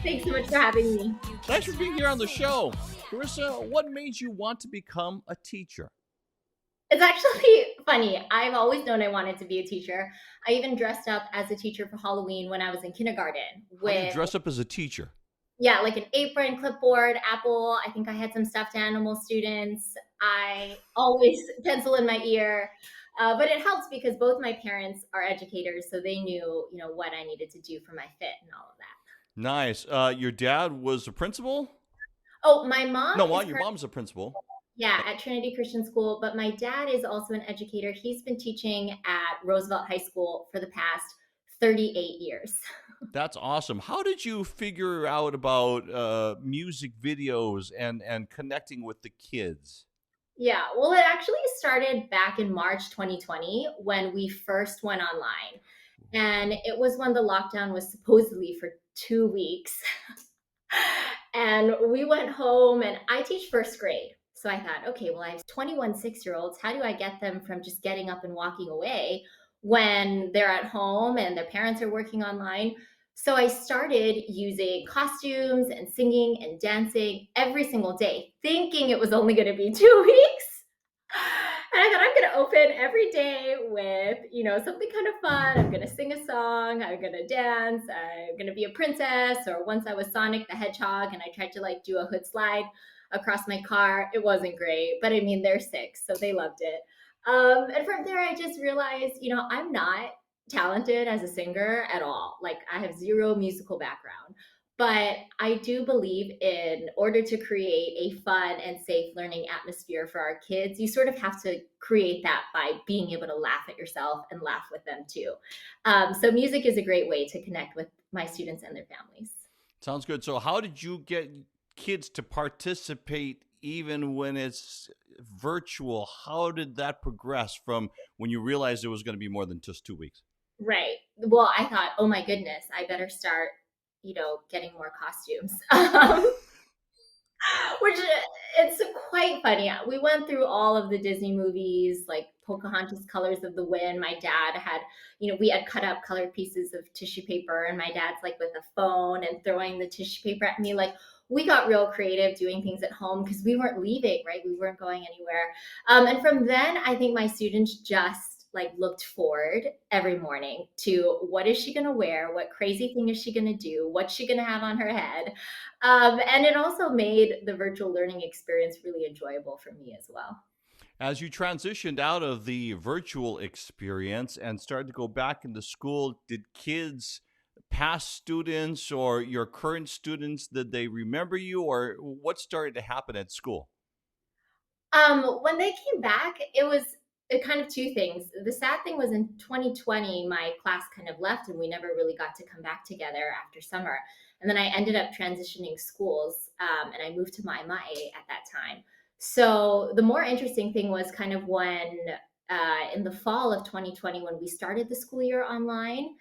Thanks so much for having me. Thanks for being here on the show. Carissa, what made you want to become a teacher? It's actually funny. I've always known I wanted to be a teacher. I even dressed up as a teacher for Halloween when I was in kindergarten How do you with, dress up as a teacher? yeah, like an apron, clipboard, apple. I think I had some stuffed animal students. I always pencil in my ear. But it helps because both my parents are educators, so they knew, what I needed to do for my fit and all of that. Nice. Your dad was a principal? Oh, my mom No, is your currently, mom's a principal. yeah, at Trinity Christian School, but my dad is also an educator. He's been teaching at Roosevelt High School for the past 38 years. That's awesome. How did you figure out about music videos and connecting with the kids? Yeah, well, it actually started back in March 2020 when we first went online. And it was when the lockdown was supposedly for 2 weeks. And we went home, and I teach first grade. So I thought, okay, well, I have 21 6 year olds. How do I get them from just getting up and walking away when they're at home and their parents are working online? So I started using costumes and singing and dancing every single day, thinking it was only going to be 2 weeks. And I thought I'm going to open every day with, something kind of fun. I'm going to sing a song. I'm going to dance. I'm going to be a princess. Or once I was Sonic the Hedgehog and I tried to like do a hood slide across my car. It wasn't great, but I mean, they're 6, so they loved it. And from there, I just realized, I'm not talented as a singer at all. Like, I have zero musical background. But I do believe in order to create a fun and safe learning atmosphere for our kids, you sort of have to create that by being able to laugh at yourself and laugh with them too. So music is a great way to connect with my students and their families. Sounds good. So, how did you get kids to participate even when it's virtual? How did that progress from when you realized it was going to be more than just 2 weeks? Right. Well, I thought, oh my goodness, I better start, getting more costumes. Which it's quite funny. We went through all of the Disney movies, like Pocahontas, Colors of the Wind. My dad had, we had cut up colored pieces of tissue paper, and my dad's like with a phone and throwing the tissue paper at me. Like, we got real creative doing things at home because we weren't leaving, right? We weren't going anywhere. And from then, I think my students just like looked forward every morning to what is she going to wear? What crazy thing is she going to do? What's she going to have on her head? And it also made the virtual learning experience really enjoyable for me as well. As you transitioned out of the virtual experience and started to go back into school, did kids, past students or your current students, did they remember you, or what started to happen at school? When they came back, it was kind of two things. The sad thing was in 2020, my class kind of left and we never really got to come back together after summer. And then I ended up transitioning schools and I moved to Maimae at that time. So the more interesting thing was kind of when in the fall of 2020, when we started the school year online,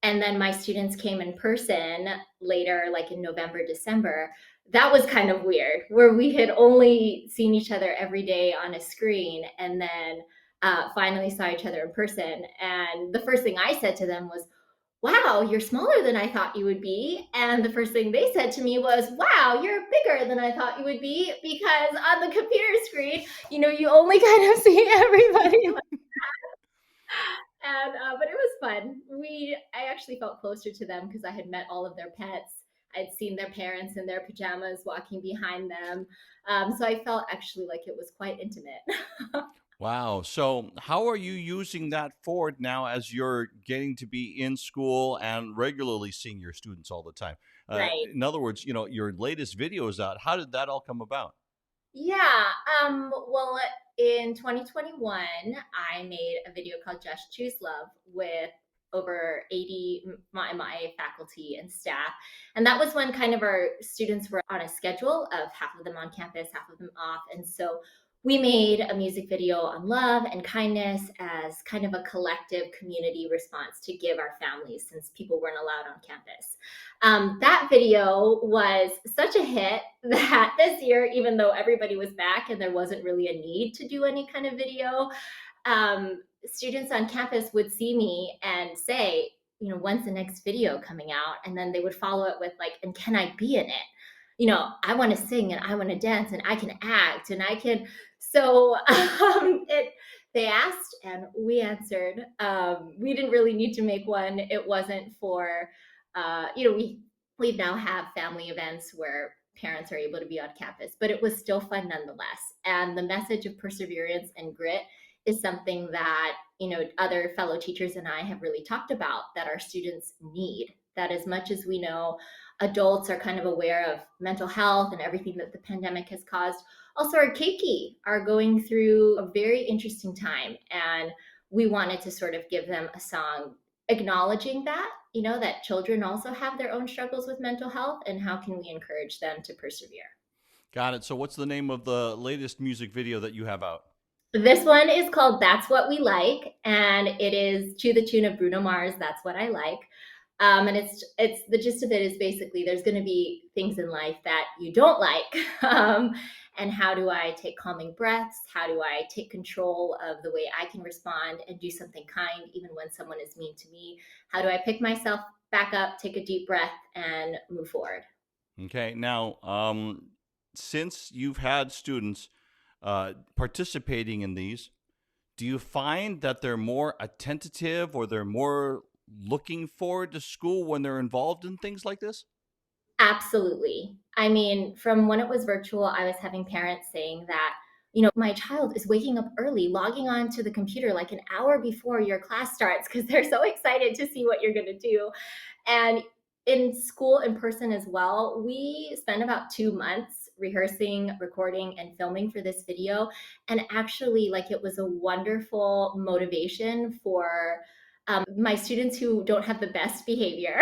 and then my students came in person later, like in November, December. That was kind of weird, where we had only seen each other every day on a screen, and then finally saw each other in person. And the first thing I said to them was, "Wow, you're smaller than I thought you would be." And the first thing they said to me was, "Wow, you're bigger than I thought you would be," because on the computer screen, you only kind of see everybody. And but it was fun. I actually felt closer to them because I had met all of their pets. I'd seen their parents in their pajamas walking behind them. So I felt actually like it was quite intimate. Wow. So, how are you using that forward now as you're getting to be in school and regularly seeing your students all the time? Right. In other words, your latest video is out. How did that all come about? Yeah. Well, in 2021, I made a video called Just Choose Love with over 80 my faculty and staff. And that was when kind of our students were on a schedule of half of them on campus, half of them off. And so we made a music video on love and kindness as kind of a collective community response to give our families since people weren't allowed on campus. That video was such a hit that this year, even though everybody was back and there wasn't really a need to do any kind of video, students on campus would see me and say, when's the next video coming out? And then they would follow it with like, and can I be in it? I want to sing and I want to dance and I can act and I can. So they asked and we answered. We didn't really need to make one. It wasn't for, we now have family events where parents are able to be on campus, but it was still fun nonetheless. And the message of perseverance and grit is something that, other fellow teachers and I have really talked about that our students need. That as much as we know adults are kind of aware of mental health and everything that the pandemic has caused, also our keiki are going through a very interesting time. And we wanted to sort of give them a song acknowledging that, that children also have their own struggles with mental health and how can we encourage them to persevere. Got it. So, what's the name of the latest music video that you have out? This one is called That's What We Like, and it is to the tune of Bruno Mars, That's What I Like. And it's the gist of it is basically there's going to be things in life that you don't like. And how do I take calming breaths? How do I take control of the way I can respond and do something kind even when someone is mean to me? How do I pick myself back up, take a deep breath, and move forward? Okay. Now, since you've had students participating in these, do you find that they're more attentive or they're more looking forward to school when they're involved in things like this? Absolutely. I mean, from when it was virtual, I was having parents saying that, my child is waking up early, logging on to the computer like an hour before your class starts because they're so excited to see what you're going to do. And in school, in person as well, we spent about 2 months rehearsing, recording, and filming for this video. And actually, like, it was a wonderful motivation for my students who don't have the best behavior.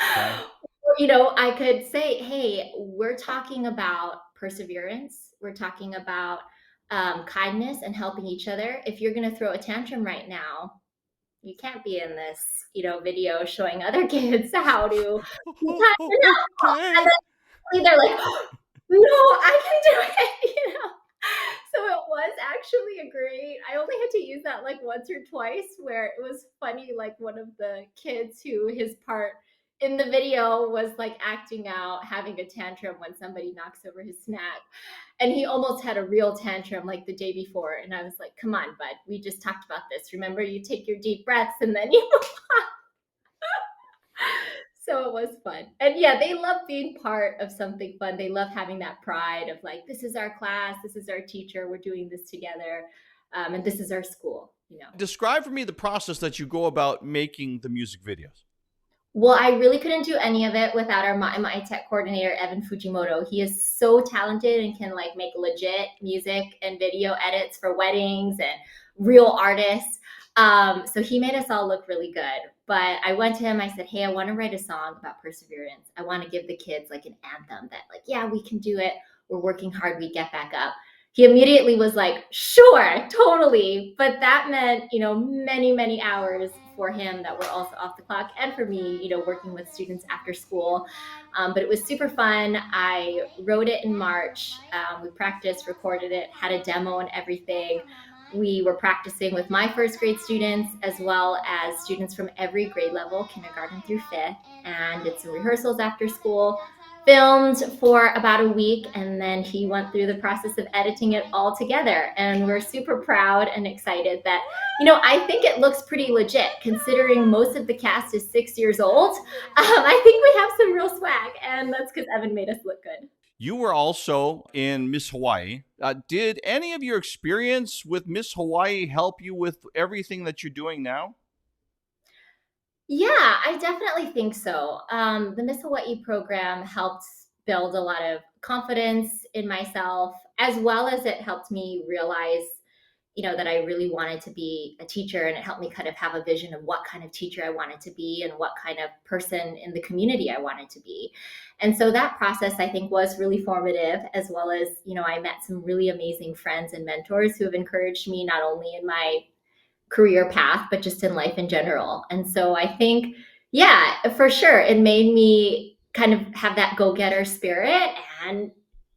Okay. I could say, hey, we're talking about perseverance. We're talking about kindness and helping each other. If you're going to throw a tantrum right now, you can't be in this, video showing other kids how to be kind and helpful. And Okay. then they're like, no, I can do it, So it was actually a great, I only had to use that like once or twice where it was funny. Like one of the kids who his part in the video was like acting out, having a tantrum when somebody knocks over his snack. And he almost had a real tantrum like the day before. And I was like, come on, bud, we just talked about this. Remember, you take your deep breaths and then you. So it was fun. And yeah, they love being part of something fun. They love having that pride of like, this is our class, this is our teacher, we're doing this together, and this is our school. Describe for me the process that you go about making the music videos. Well, I really couldn't do any of it without our my tech coordinator, Evan Fujimoto. He is so talented and can like make legit music and video edits for weddings and real artists. So he made us all look really good. But I went to him, I said, hey, I want to write a song about perseverance. I want to give the kids like an anthem that, like, yeah, we can do it. We're working hard, we get back up. He immediately was like, sure, totally. But that meant, many, many hours for him that were also off the clock and for me, working with students after school. But it was super fun. I wrote it in March. We practiced, recorded it, had a demo and everything. We were practicing with my first grade students as well as students from every grade level, kindergarten through fifth, and did some rehearsals after school, filmed for about a week, and then he went through the process of editing it all together. And we're super proud and excited that, I think it looks pretty legit considering most of the cast is 6 years old. I think we have some real swag, and that's because Evan made us look good. You were also in Miss Hawaii. Did any of your experience with Miss Hawaii help you with everything that you're doing now? Yeah, I definitely think so. The Miss Hawaii program helped build a lot of confidence in myself, as well as it helped me realize, that I really wanted to be a teacher, and it helped me kind of have a vision of what kind of teacher I wanted to be and what kind of person in the community I wanted to be. And so that process, I think, was really formative, as well as, I met some really amazing friends and mentors who have encouraged me not only in my career path, but just in life in general. And so I think, yeah, for sure, it made me kind of have that go getter spirit and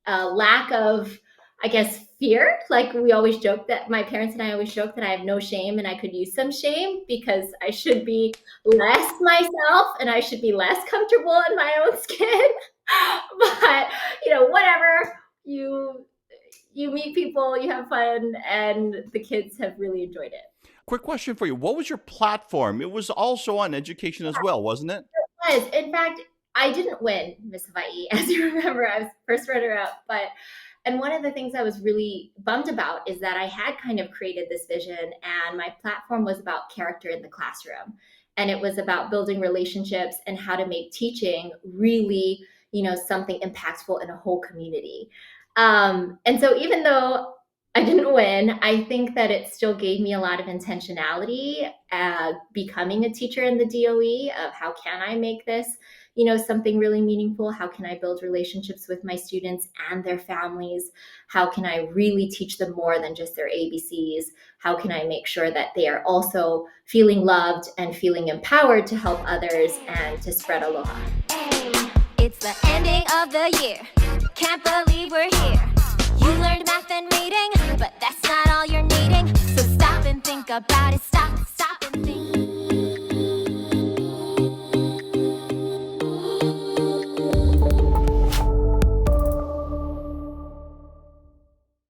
a lack of, I guess, fear. Like we always joke that my parents and I always joke that I have no shame and I could use some shame because I should be less myself and I should be less comfortable in my own skin. But whatever. You meet people, you have fun, and the kids have really enjoyed it. Quick question for you. What was your platform? It was also on education as well, wasn't it? Was. In fact, I didn't win Miss Hawaii, as you remember. I was first runner up, and one of the things I was really bummed about is that I had kind of created this vision, and my platform was about character in the classroom, and it was about building relationships and how to make teaching really, something impactful in a whole community. And so, even though I didn't win, I think that it still gave me a lot of intentionality becoming a teacher in the DOE of how can I make this, something really meaningful? How can I build relationships with my students and their families? How can I really teach them more than just their ABCs? How can I make sure that they are also feeling loved and feeling empowered to help others and to spread aloha? It's the ending of the year. Can't believe we're here. You learned math and reading, but that's not all you're needing. So stop and think about it. Stop